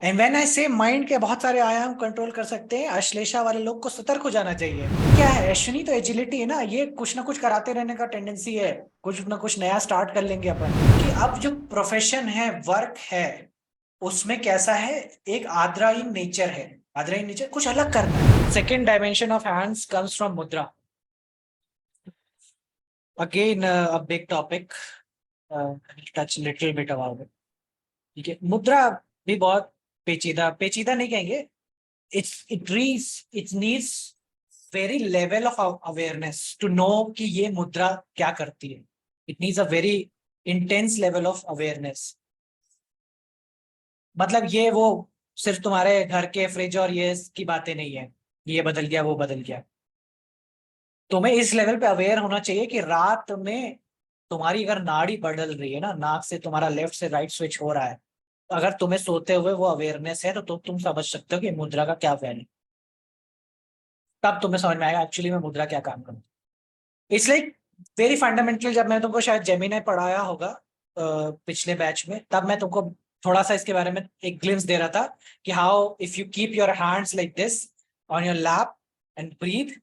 And when I से mind के बहुत सारे आयाम कंट्रोल कर सकते हैं, अश्लेषा वाले लोग को सतर्क हो जाना चाहिए। क्या है अश्विनी, तो एजिलिटी है ना, ये कुछ ना कुछ कराते रहने का टेंडेंसी है। कुछ ना कुछ नया स्टार्ट कर लेंगे अपन। कि अब जो प्रोफेशन है, वर्क है, उसमें कैसा है, एक आद्राइन नेचर है। आद्राइन नेचर कुछ अलग करना है। Second dimension of hands comes from mudra. Again a big topic, touch little bit about it. ठीक है, मुद्रा भी बहुत पेचीदा, पेचीदा नहीं कहेंगे। It needs very level of awareness to know कि ये मुद्रा क्या करती है। It needs a very intense level of awareness. मतलब ये वो सिर्फ तुम्हारे घर के फ्रिज और ये की बातें नहीं है, ये बदल गया वो बदल गया। तुम्हें इस लेवल पे अवेयर होना चाहिए कि रात में तुम्हारी अगर नाड़ी बदल रही है ना, नाक से तुम्हारा लेफ्ट से राइट स्विच हो रहा है, अगर तुम्हें सोते हुए वो अवेयरनेस है, तो तुम समझ सकते हो कि मुद्रा का क्या वैल्यू। तब तुम्हें समझ में आएगा एक्चुअली में मुद्रा क्या काम करती है। इसलिए वेरी फंडामेंटल, जब मैं तुमको शायद जेमिनी पढ़ाया होगा पिछले बैच में, तब मैं तुमको थोड़ा सा इसके बारे में एक ग्लिम्स दे रहा था कि how if you keep your hands like this on your lap and breathe,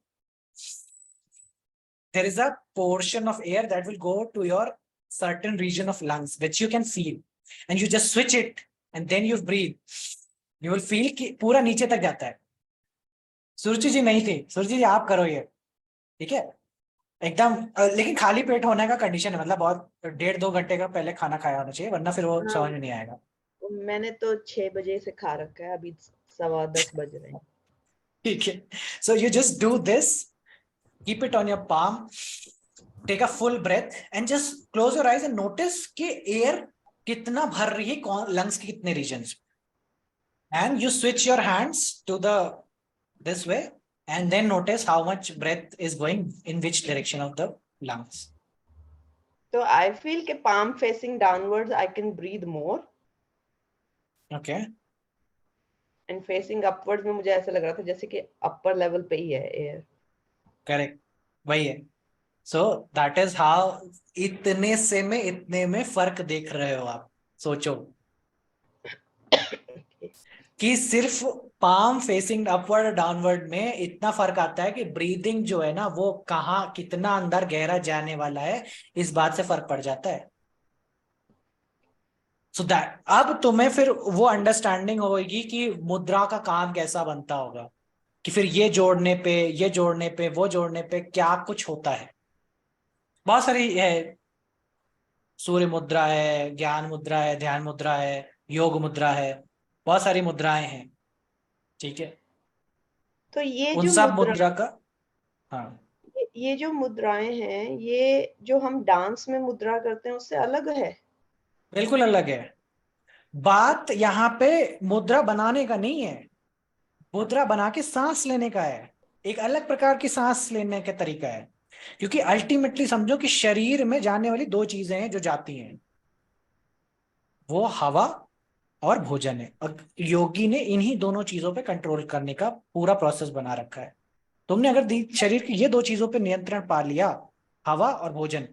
there is a portion of air that will go to your certain region of lungs which you can feel, and you just switch it and then you breathe, you will feel कि पूरा नीचे तक जाता है। सुरुचि जी नहीं थी, सुरुचि जी आप करो ये। ठीक है, एकदम लेकिन खाली पेट होने का कंडीशन है, मतलब बहुत 1.5-2 घंटे का पहले खाना खाया होना चाहिए, वरना फिर वो हाँ, समझ में नहीं आएगा। मैंने तो 6 बजे से खा रखा है, अभी 10:15 बज रहे हैं। ठीक है, so you just do this, keep it on your palm, take a full breath and just close your eyes and notice कि एयर कितना भर रही है, कौन लंग्स के कितने region, and you switch your hands to the this way, and then notice how much breath is going in which direction of the lungs. तो I feel के palm facing downwards I can breathe more, Okay, and facing upwards में मुझे ऐसा लग रहा था जैसे कि अपर लेवल पे ही है एयर। correct, वही है। So that is how, इतने से में इतने में फर्क देख रहे हो आप। सोचो कि सिर्फ पाम फेसिंग अपवर्ड डाउनवर्ड में इतना फर्क आता है कि ब्रीदिंग जो है ना, वो कहाँ कितना अंदर गहरा जाने वाला है, इस बात से फर्क पड़ जाता है। सो दैट अब तुम्हें फिर वो अंडरस्टैंडिंग होगी कि मुद्रा का काम कैसा बनता होगा, कि फिर ये जोड़ने पे, ये जोड़ने पे, वो जोड़ने पे क्या कुछ होता है। बहुत सारी है, सूर्य मुद्रा है, ज्ञान मुद्रा है, ध्यान मुद्रा है, योग मुद्रा है, बहुत सारी मुद्राएं हैं। ठीक है, तो ये उन जो सब मुद्रा मुद्रा का, हाँ ये जो मुद्राएं हैं, ये जो हम डांस में मुद्रा करते हैं उससे अलग है। बिल्कुल अलग है। बात यहाँ पे मुद्रा बनाने का नहीं है, मुद्रा बना के सांस लेने का है। एक अलग प्रकार की सांस लेने का तरीका है। क्योंकि अल्टीमेटली समझो कि शरीर में जाने वाली दो चीजें हैं जो जाती हैं, वो हवा और भोजन है, और योगी ने इन्हीं दोनों चीजों पे कंट्रोल करने का पूरा प्रोसेस बना रखा है। तुमने अगर शरीर की ये दो चीजों पे नियंत्रण पा लिया, हवा और भोजन,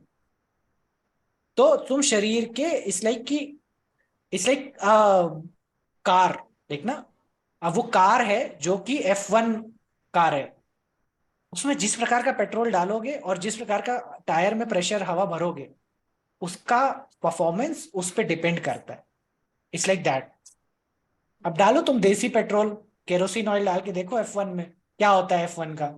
तो तुम शरीर के इस लाइक की, इस लाइक कार, देखना, अब वो कार है जो कि F1 कार है, उसमें जिस प्रकार का पेट्रोल डालोगे और जिस प्रकार का टायर में प्रेशर हवा भरोगे, उसका परफॉर्मेंस उस पर डिपेंड करता है। It's like that. अब डालो तुम देसी पेट्रोल, केरोसिन ऑयल डाल के देखो F1 में क्या होता है, F1 का,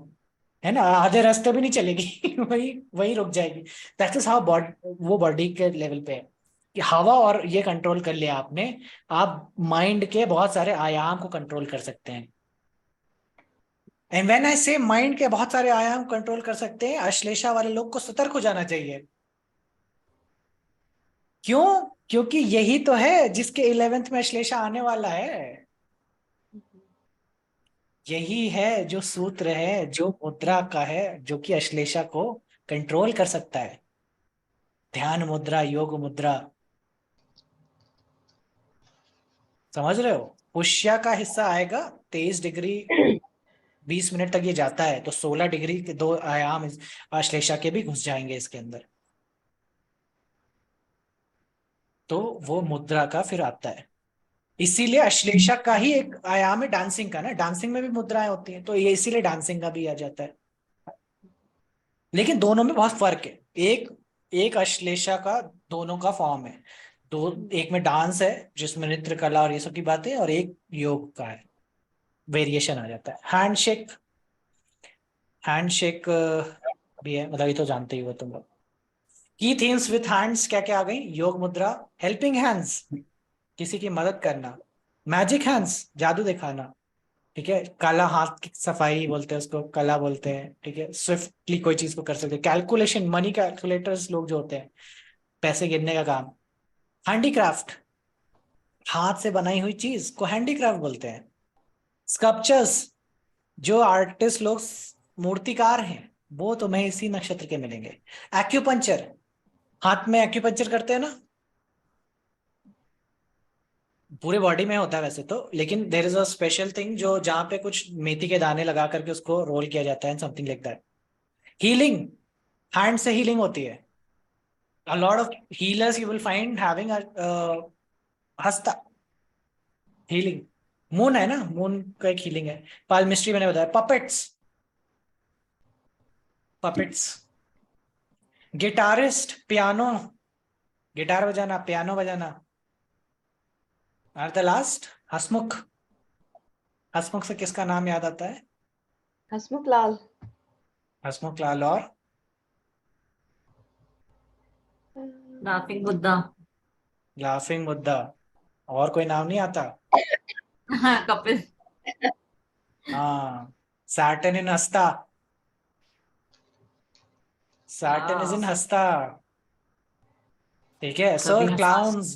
है ना, आधे रास्ते भी नहीं चलेगी वही वही रुक जाएगी। दैट इज हाउ बॉडी, वो बॉडी के लेवल पे है कि हवा और ये कंट्रोल कर लिया आपने, आप माइंड के बहुत सारे आयाम को कंट्रोल कर सकते हैं। एंड व्हेन आई से माइंड के बहुत सारे आयाम कंट्रोल कर सकते हैं, अश्लेषा वाले लोग को सतर्क हो जाना चाहिए। क्यों? क्योंकि यही तो है जिसके 11th में अश्लेषा आने वाला है। यही है जो सूत्र है, जो मुद्रा का है, जो कि अश्लेषा को कंट्रोल कर सकता है। ध्यान मुद्रा, योग मुद्रा, समझ रहे हो? पुष्या का हिस्सा आएगा 23 डिग्री, 20 मिनट तक ये जाता है, तो 16 डिग्री के दो आयाम अश्लेषा के भी घुस जाएंगे इसके अंदर, तो वो मुद्रा का फिर आता है। इसीलिए अश्लेषा का ही एक आयाम है डांसिंग का ना, डांसिंग में भी मुद्राएं होती हैं, तो ये इसीलिए डांसिंग का भी आ जाता है। लेकिन दोनों में बहुत फर्क है। एक एक अश्लेषा का दोनों का फॉर्म है। दो, एक में डांस है जिसमें नृत्य कला और ये सब की बातें, और एक योग का है, वेरिएशन आ जाता है। हैंडशेक, हैंडशेक भी है, मतलब ये तो जानते ही हो तुम लोग। की थीम्स विथ हैंड्स क्या क्या आ गई? योग मुद्रा, हेल्पिंग हैंड्स, किसी की मदद करना, मैजिक हैंड्स, जादू दिखाना, ठीक है, काला हाथ की सफाई बोलते हैं उसको, कला बोलते हैं, ठीक है, स्विफ्टली कोई चीज को कर सकते हैं, कैलकुलेशन, मनी कैलकुलेटर्स लोग जो होते हैं, पैसे गिनने का काम। हैंडीक्राफ्ट, हाथ से बनाई हुई चीज को हैंडीक्राफ्ट बोलते हैं। स्कल्पचर्स, जो आर्टिस्ट लोग मूर्तिकार हैं, वो तुम्हें इसी नक्षत्र के मिलेंगे। एक्यूपंचर, हाथ में एक्यूपंचर करते हैं ना, पूरे बॉडी में होता है वैसे तो, लेकिन there is a special thing जो जहां पे कुछ मेथी के दाने लगा करके उसको रोल किया जाता है, something like that. Healing, hand से हीलिंग होती है। a lot of healers you will find having a हस्ता हीलिंग। मून है ना, मून का एक हीलिंग है। पालमिस्ट्री मैंने बताया। Puppets, puppets, guitarist, piano, guitar बजाना, पियानो बजाना। आर द लास्ट, हसमुख, हसमुख से किसका नाम याद आता है? हसमुख लाल। हसमुख लाल और लाफिंग बुद्धा। लाफिंग बुद्धा। और कोई नाम नहीं आता? हाँ, कपिल। हाँ, सैटर्न इन हस्ता, सैटर्न इज इन हाँ, हस्ता, ठीक है। सो कभी हंसा। Clowns,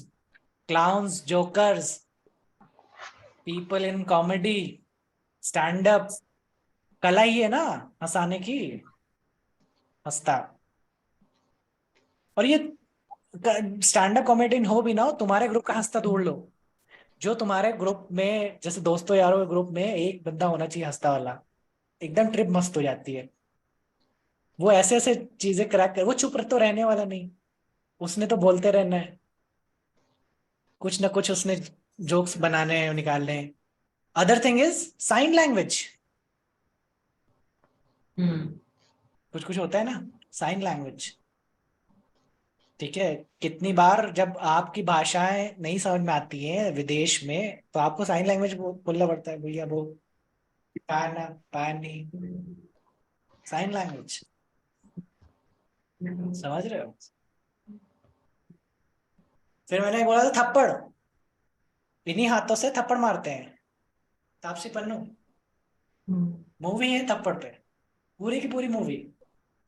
clowns, jokers, people in comedy, stand up, कला ही है ना हंसाने की, हंसता। और ये स्टैंड अप कॉमेडियन हो भी ना हो, तुम्हारे ग्रुप का हंसता ढूंढ लो। जो तुम्हारे ग्रुप में, जैसे दोस्तों यारों के ग्रुप में एक बंदा होना चाहिए हंसता वाला, एकदम ट्रिप मस्त हो जाती है। वो ऐसे ऐसे चीजें क्रैक कर, वो चुप तो रहने वाला नहीं, उसने तो बोलते रहना है, कुछ ना कुछ उसने जोक्स बनाने हैं, निकालने हैं। Other thing is sign language, hmm. कुछ कुछ होता है ना साइन लैंग्वेज, ठीक है। कितनी बार जब आपकी भाषाएं नहीं समझ में आती हैं विदेश में, तो आपको साइन लैंग्वेज बोलना पड़ता है, भैया वो पाना पानी, साइन लैंग्वेज, समझ रहे हो? फिर मैंने बोला था थप्पड़, इन्हीं हाथों से थप्पड़ मारते हैं। तापसी पन्नू, हम्म। मूवी है थप्पड़ पे, पूरी की पूरी मूवी,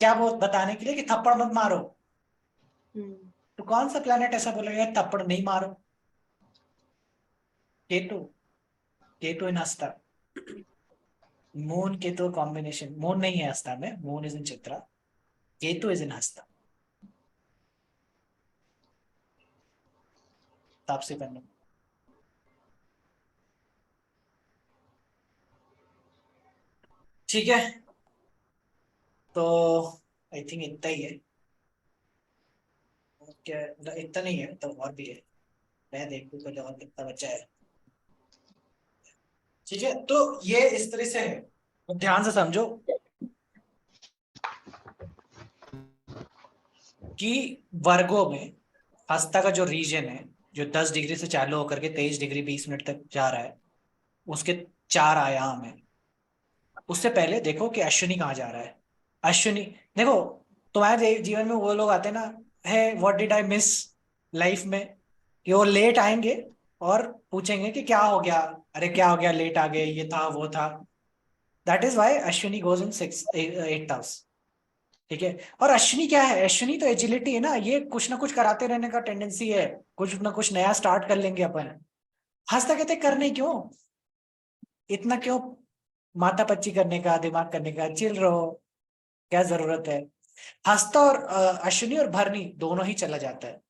क्या वो बताने के लिए कि थप्पड़ मत मारो। हम्म। तो कौन सा प्लेनेट ऐसा बोलेगा थप्पड़ नहीं मारो? केतु, केतु इन हस्ता, मून केतु कॉम्बिनेशन, मून नहीं है हस्ता में, moon is in Chitra, Ketu is in हस्ता। तापसी पन्नू, ठीक है। तो आई थिंक इतना ही है। क्या मतलब इतना नहीं है तो और भी है, मैं देखूँ कुछ और कितना बचा है। ठीक है, तो ये इस तरह से है, तो ध्यान से समझो कि वर्गों में हस्ता का जो रीजन है, जो 10 डिग्री से चालू होकर के 23 डिग्री 20 मिनट तक जा रहा है, उसके 4 आयाम है। उससे पहले देखो कि अश्विनी कहाँ जा रहा है। अश्विनी, देखो तुम्हारे जीवन में वो लोग आते हैं ना, है what did I miss life में, कि वो लेट आएंगे और पूछेंगे कि क्या हो गया, अरे क्या हो गया, लेट आ गए, ये था वो था। That is why Ashwini goes in 6 8 hours, ठीक है। और अश्विनी क्या है? अश्विनी तो एजिलिटी है ना, ये कुछ ना कुछ कराते रहने का टेंडेंसी है, कुछ ना कुछ नया स्टार्ट कर लेंगे अपन। हंसता कहते करने क्यों, इतना क्यों माथा पच्ची करने का, दिमाग करने का, चिल रहो, क्या जरूरत है। हंसता और अश्विनी और भरनी दोनों ही चला जाता है।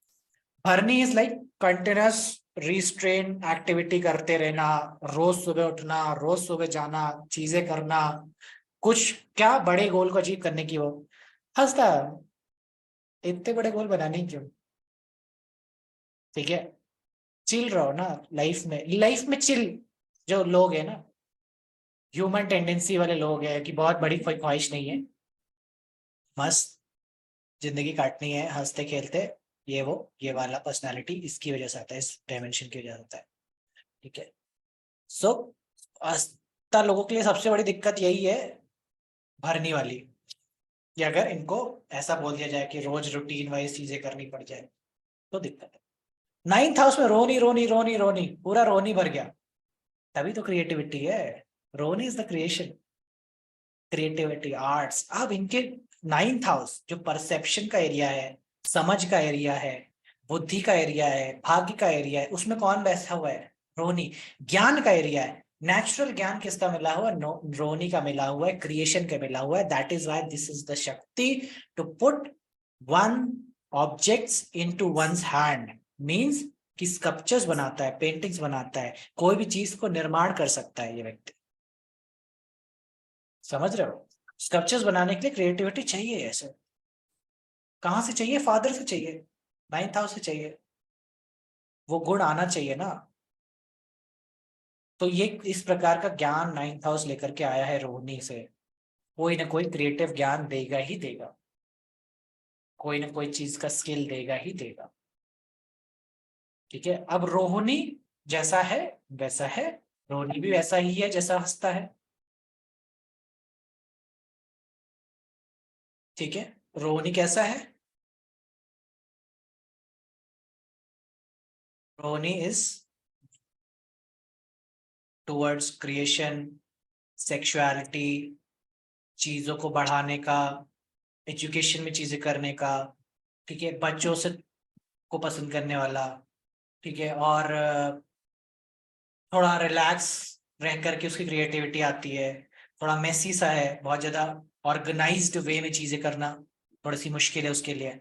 भरनी is like continuous restrain activity करते रहना, रोज सुबह उठना, रोज सुबह जाना, चीजें करना, कुछ क्या बड़े गोल को अचीव करने की। वो हंसता इतने बड़े गोल बनाने ही क्यों, ठीक है। चिल रहो ना लाइफ में चिल जो लोग है ना, ह्यूमन टेंडेंसी वाले लोग हैं कि बहुत बड़ी कोई ख्वाहिश नहीं है, मस्त जिंदगी काटनी है हंसते खेलते, ये वाला पर्सनालिटी इसकी वजह से आता है, इस डायमेंशन की वजह से आता है। ठीक है, सो अस्ता लोगों के लिए सबसे बड़ी दिक्कत यही है, भरनी वाली, कि अगर इनको ऐसा बोल दिया जाए कि रोज रूटीन वाइज चीजें करनी पड़ जाए तो दिक्कत है। 9th हाउस में रोनी रोनी रोनी रोनी, पूरा रोनी भर गया, तभी तो क्रिएटिविटी है। रोनी is the creation, creativity arts. अब इनके 9th हाउस जो परसेप्शन का एरिया है, समझ का एरिया है, बुद्धि का एरिया है, भाग्य का एरिया है, उसमें कौन बैठा हुआ है? रोनी। ज्ञान का एरिया है, नेचुरल ज्ञान किसका मिला हुआ है? रोनी का मिला हुआ है, क्रिएशन का मिला हुआ है। That is why this is the shakti to put one objects into one's hand, means कि स्कल्पचर्स बनाता है, पेंटिंग्स बनाता है, कोई भी चीज को निर्माण कर सकता है ये व्यक्ति। समझ रहे हो? स्कल्पचर्स बनाने के लिए क्रिएटिविटी चाहिए। ऐसे कहां से चाहिए? फादर से चाहिए, 9th हाउस से चाहिए, वो गुण आना चाहिए ना। तो ये इस प्रकार का ज्ञान 9th हाउस लेकर के आया है रोहिणी से, कोई ना कोई क्रिएटिव ज्ञान देगा ही देगा, कोई ना कोई चीज का स्किल देगा ही देगा। ठीक है, अब रोहिणी जैसा है वैसा है, रोहिणी भी वैसा ही है जैसा हंसता है। ठीक है, रोहिणी कैसा है? Rohini is towards creation, sexuality, चीजों को बढ़ाने का, एजुकेशन में चीजें करने का। ठीक है, बच्चों से को पसंद करने वाला। ठीक है, और थोड़ा रिलैक्स रह करके उसकी क्रिएटिविटी आती है। थोड़ा मेसी सा है, बहुत ज्यादा ऑर्गेनाइज्ड वे में चीजें करना थोड़ी सी मुश्किल है उसके लिए,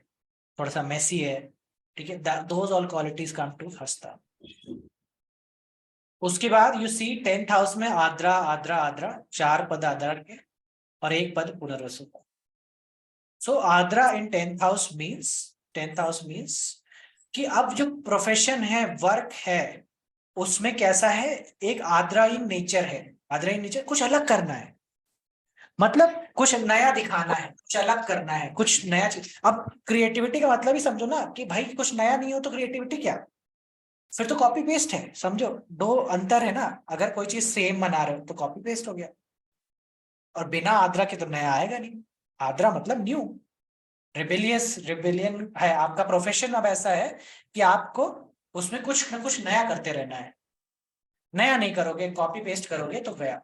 थोड़ा सा मेसी है। ठीक है, those all qualities come to Hasta. उसके बाद यू सी 10th हाउस में आद्रा आद्रा आद्रा, 4 पद आद्रा के और 1 पद पुनर्वसु का। सो Adra in 10th house means कि अब जो प्रोफेशन है, वर्क है, उसमें कैसा है? एक आद्राइन नेचर है। आद्राइन नेचर कुछ अलग करना है, मतलब कुछ नया दिखाना है, कुछ अलग करना है, कुछ नया चीज। अब क्रिएटिविटी का मतलब ही समझो ना कि भाई कुछ नया नहीं हो तो क्रिएटिविटी क्या? फिर तो कॉपी पेस्ट है, समझो। दो अंतर है ना, अगर कोई चीज सेम बना रहे हो तो कॉपी पेस्ट हो गया, और बिना आद्रा के तो नया आएगा नहीं। आद्रा मतलब न्यू, रिबेलियन है आपका प्रोफेशन। अब ऐसा है कि आपको उसमें कुछ ना कुछ नया करते रहना है, नया नहीं करोगे, कॉपी पेस्ट करोगे तो गया।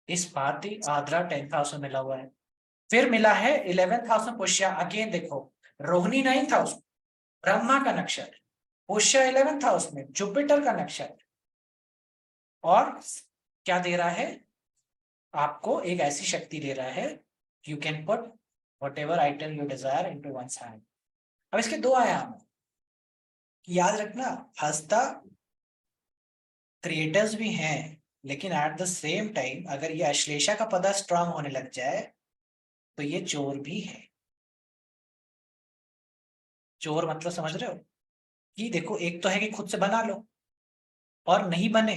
इस बात ही आद्रा 10th हाउस में मिला हुआ है। फिर मिला है 11th हाउस में पुष्या। अगेन देखो, रोहिणी 9th हाउस, ब्रह्मा का नक्षत्र, पुष्या 11th हाउस में, जुपिटर का नक्षत्र। और क्या दे रहा है आपको? एक ऐसी शक्ति दे रहा है, you can put whatever item you desire into one's hand. अब इसके 2 आयाम हैं, याद रखना। हस्ता क्रिएटर्स भी हैं, लेकिन एट द सेम टाइम अगर ये अश्लेषा का पदा स्ट्रांग होने लग जाए तो ये चोर भी है। चोर मतलब समझ रहे हो? कि देखो, एक तो है कि खुद से बना लो, और नहीं बने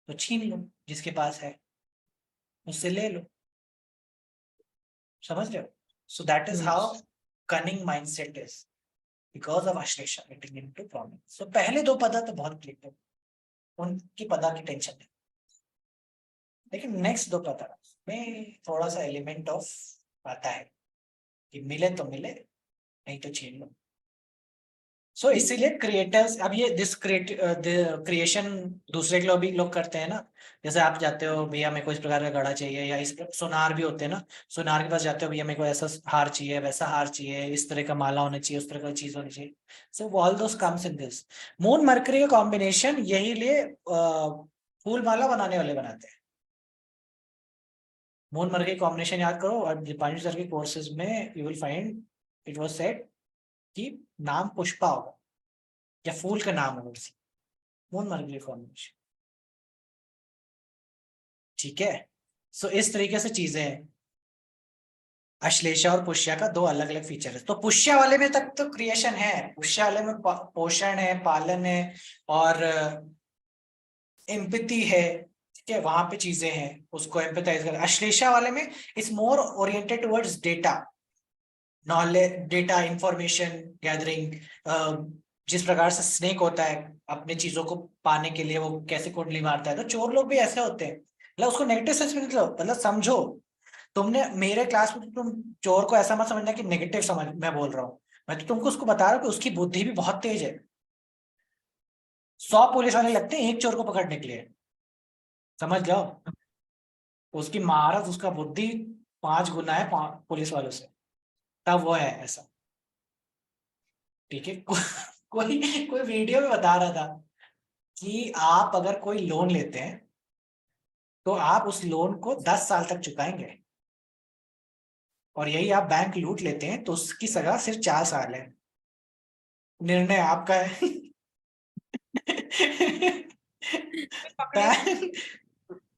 तो छीन लो, जिसके पास है उससे ले लो। समझ रहे हो? So that is how cunning mindset is, because of Ashlesha getting into problem. So पहले 2 पदा तो बहुत क्लिक है, उनकी पदा की टेंशन नहीं, लेकिन नेक्स्ट 2 पदा में थोड़ा सा एलिमेंट ऑफ आता है कि मिले तो मिले, नहीं तो छीन लो। सो इसीलिए क्रिएटर्स, अब ये दिस क्रिएशन दूसरे के भी लोग करते हैं ना। जैसे आप जाते हो, भैया मेरे को इस प्रकार का घड़ा चाहिए, या इस सोनार भी होते हैं ना, सोनार के पास जाते हो, भैया मेरे को ऐसा हार चाहिए, वैसा हार चाहिए, इस तरह का माला होना चाहिए, उस तरह का चीज होनी चाहिए। So all those comes in this. Moon mercury का कॉम्बिनेशन यही लिए फूल माला बनाने वाले बनाते हैं। मून मरकरी कॉम्बिनेशन याद करो, और दीपांशु सर के कोर्सेज में you will find it was said कि नाम पुष्पा होगा या फूल का नाम होगा, मून मरकरी कॉम्बिनेशन। ठीक है, सो इस तरीके से चीजें हैं। अश्लेषा और पुष्या का दो अलग अलग फीचर है। तो पुष्या वाले में तक तो क्रिएशन है, पुष्या वाले में पोषण है, पालन है और एम्पैथी है, ठीक है, वहां पे चीजें हैं, उसको एम्पैथाइज कर। अश्लेषा वाले में it's more oriented towards data, knowledge, data, information gathering. जिस प्रकार से स्नेक होता है अपने चीजों को पाने के लिए, वो कैसे कुंडली मारता है, तो चोर लोग भी ऐसे होते हैं। मतलब उसको नेगेटिव सेंस में लो, मतलब समझो, तुमने मेरे क्लास में तुम चोर को ऐसा मत समझना कि नेगेटिव समझ मैं बोल रहा हूँ, मैं तो तुमको उसको बता रहा हूँ कि उसकी बुद्धि भी बहुत तेज है। 100 पुलिस वाले लगते हैं एक चोर को पकड़ने के लिए, समझ जाओ। उसकी महारत, उसका बुद्धि 5 गुना है पुलिस वालों से, तब वो है ऐसा, ठीक है। कोई कोई वीडियो में बता रहा था कि आप अगर कोई लोन लेते हैं तो आप उस लोन को 10 साल तक चुकाएंगे, और यही आप बैंक लूट लेते हैं तो उसकी सजा सिर्फ 4 साल है। निर्णय आपका है। पकड़े गए बैंक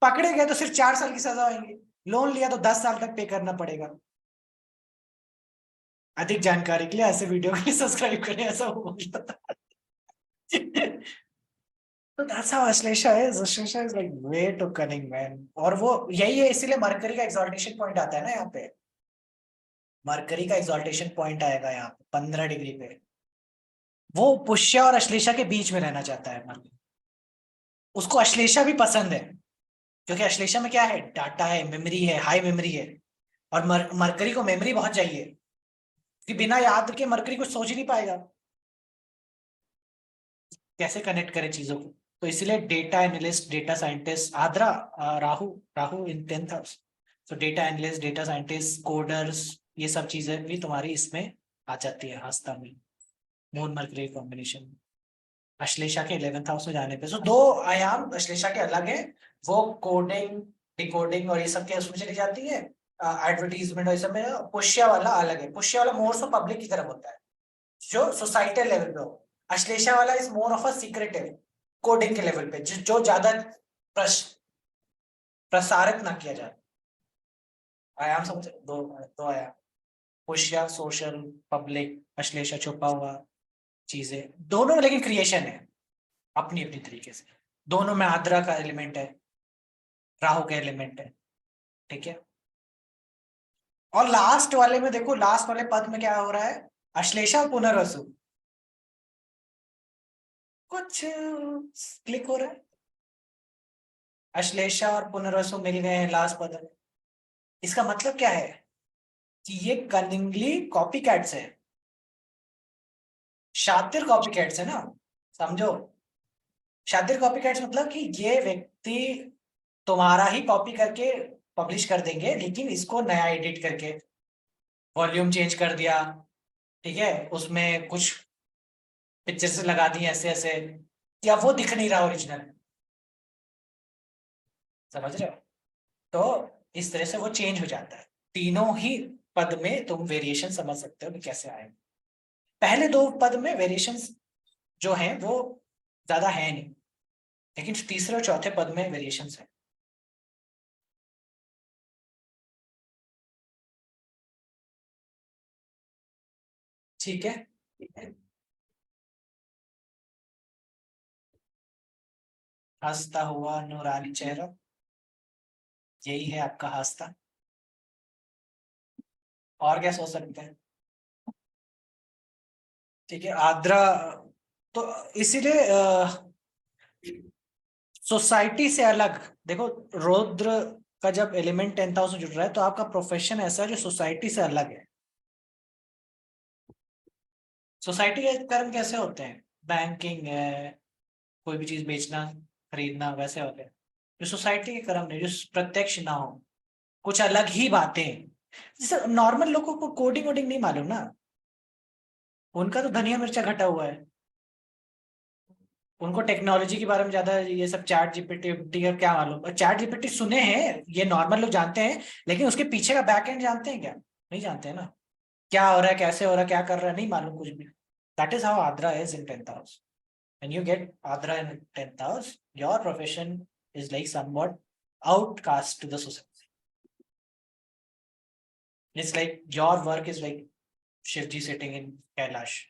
पकड़े गए तो सिर्फ 4 साल की सजा होगी, लोन लिया तो 10 साल तक पे करना पड़ेगा। अधिक जानकारी के लिए ऐसे वीडियो के लिए सब्सक्राइब करें, ऐसा वो बोलता था। तो that's how Ashlesha is. Ashlesha is like way too cunning, man. और वो यही है, इसीलिए मरकरी का एक्सॉल्टेशन पॉइंट आता है ना यहाँ पे। मरकरी का एक्सॉल्टेशन पॉइंट आएगा यहाँ पे 15 डिग्री पे। वो पुष्या और अश्लेषा के बीच में रहना चाहता है मरकरी। उसको अश्लेषा भी पसंद है, क्योंकि अश्लेषा में क्या है, डाटा है, मेमोरी है, हाई मेमोरी है। और मरकरी को मेमोरी बहुत चाहिए, कि बिना याद के मरकरी कुछ सोच ही नहीं पाएगा, कैसे कनेक्ट करे चीजों को। तो इसलिए data analyst, data scientist, Ardra, Rahu Rahu in 10th house. तो data analyst, data scientist, coders, ये सब चीजें भी तुम्हारी इसमें आ जाती है हस्ता में, मून मरकरी कॉम्बिनेशन। अश्लेषा के 11th हाउस में जाने पे तो 2 आयाम अश्लेषा के अलग है, वो कोडिंग, डिकोडिंग और ये सब के उसमें चली जाती है, एडवर्टीजमेंट और ये सब में। पुष्या वाला अलग है, पुष्या वाला मोर सो पब्लिक की तरफ होता है, जो सोसाइटल लेवल पे हो। अश्लेषा वाला is more of a secretive, coding के लेवल पे, जो ज्यादा प्रसारित ना किया जाए। आयाम समझ, दो आयाम, पुष्या सोशल, पब्लिक, अश्लेषा छुपा हुआ चीजें, दोनों लेकिन क्रिएशन है अपनी अपनी तरीके से। दोनों में आद्रा का एलिमेंट है, राहु का एलिमेंट है, ठीक है। और लास्ट वाले में देखो, लास्ट वाले पद में क्या हो रहा है, अश्लेषा और पुनर्वसु, कुछ क्लिक हो रहा है। अश्लेषा और पुनर्वसु मिल गए हैं लास्ट पद में। इसका मतलब क्या है कि ये कनिंगली कॉपी कैट्स है, शातिर कॉपी कैट्स है ना, समझो। शातिर कॉपी कैट्स मतलब कि ये व्यक्ति तुम्हारा ही कॉपी करके पब्लिश कर देंगे, लेकिन इसको नया एडिट करके वॉल्यूम चेंज कर दिया, ठीक है, उसमें कुछ पिक्चर से लगा दी ऐसे ऐसे, या वो दिख नहीं रहा ओरिजिनल, समझ रहे हो। तो इस तरह से वो चेंज हो जाता है। तीनों ही पद में तुम वेरिएशन समझ सकते हो कि कैसे आए। पहले 2 पद में वेरिएशन जो है वो ज्यादा है नहीं, लेकिन तीसरे और चौथे पद में वेरिएशन है। ठीक है, हंसता हुआ नूरानी चेहरा, यही है आपका हंसता। और क्या सोच सकते हैं, ठीक है, आद्रा। तो इसीलिए सोसाइटी से अलग देखो, रौद्र का जब एलिमेंट 10th हाउस से जुड़ रहा है तो आपका प्रोफेशन ऐसा है जो सोसाइटी से अलग है। सोसाइटी के कर्म कैसे होते हैं, बैंकिंग है, कोई भी चीज बेचना खरीदना, वैसे होते हैं। जो सोसाइटी के कर्म नहीं, जो प्रत्यक्ष ना हो, कुछ अलग ही बातें। जैसे नॉर्मल लोगों को कोडिंग वोडिंग नहीं मालूम ना, उनका तो धनिया मिर्चा घटा हुआ है। उनको टेक्नोलॉजी के बारे में ज्यादा ये सब चैट जीपीटी का क्या मालूम। और चैट जीपीटी सुने हैं, ये नॉर्मल लोग जानते हैं, लेकिन उसके पीछे का बैक एंड जानते हैं क्या, नहीं जानते हैं ना। क्या हो रहा है, कैसे हो रहा है, क्या कर रहा है, नहीं मालूम कुछ भी। That is how Ardra is in 10th house. When you get Ardra in 10th house, your profession is like somewhat outcast to the society. It's like your work is like Shivji sitting in Kailash.